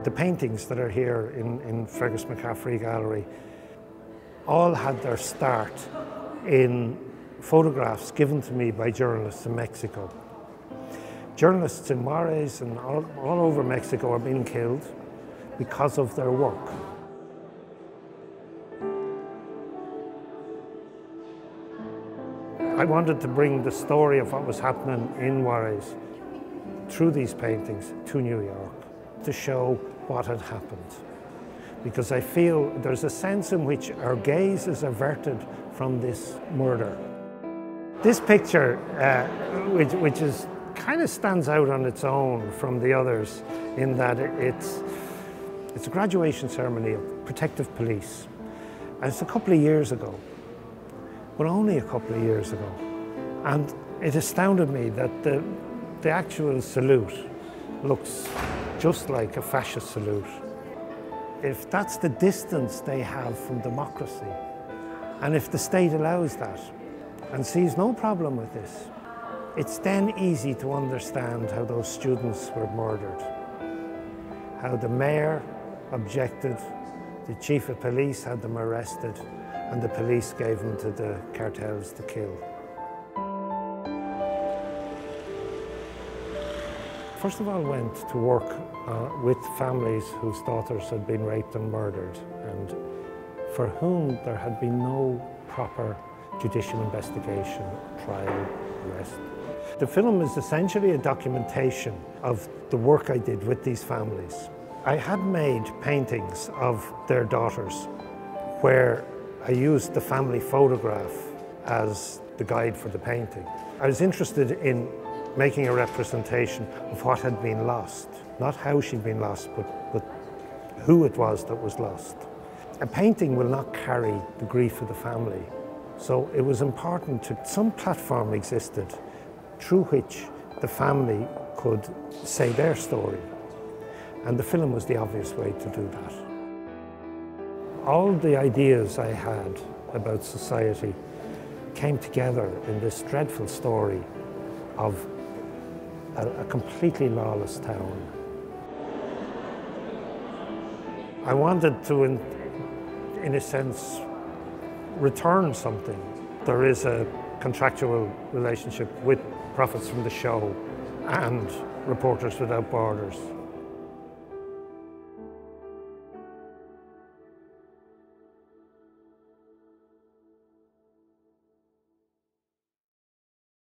The paintings that are here in Fergus McCaffrey Gallery all had their start in photographs given to me by journalists in Mexico. Journalists in Juarez and all over Mexico are being killed because of their work. I wanted to bring the story of what was happening in Juarez through these paintings to New York to show what had happened. Because I feel there's a sense in which our gaze is averted from this murder. This picture, which is kind of stands out on its own from the others in that it's a graduation ceremony of protective police. And it's a couple of years ago, but only a couple of years ago. And it astounded me that the actual salute looks just like a fascist salute. If that's the distance they have from democracy, and if the state allows that and sees no problem with this, it's then easy to understand how those students were murdered, how the mayor objected, the chief of police had them arrested, and the police gave them to the cartels to kill. First of all, I went to work with families whose daughters had been raped and murdered, and for whom there had been no proper judicial investigation, trial, arrest. The film is essentially a documentation of the work I did with these families. I had made paintings of their daughters where I used the family photograph as the guide for the painting. I was interested in making a representation of what had been lost. Not how she'd been lost, but who it was that was lost. A painting will not carry the grief of the family. So it was important that some platform existed through which the family could say their story. And the film was the obvious way to do that. All the ideas I had about society came together in this dreadful story of a completely lawless town. I wanted to, in a sense, return something. There is a contractual relationship with Prophets from the Show and Reporters Without Borders.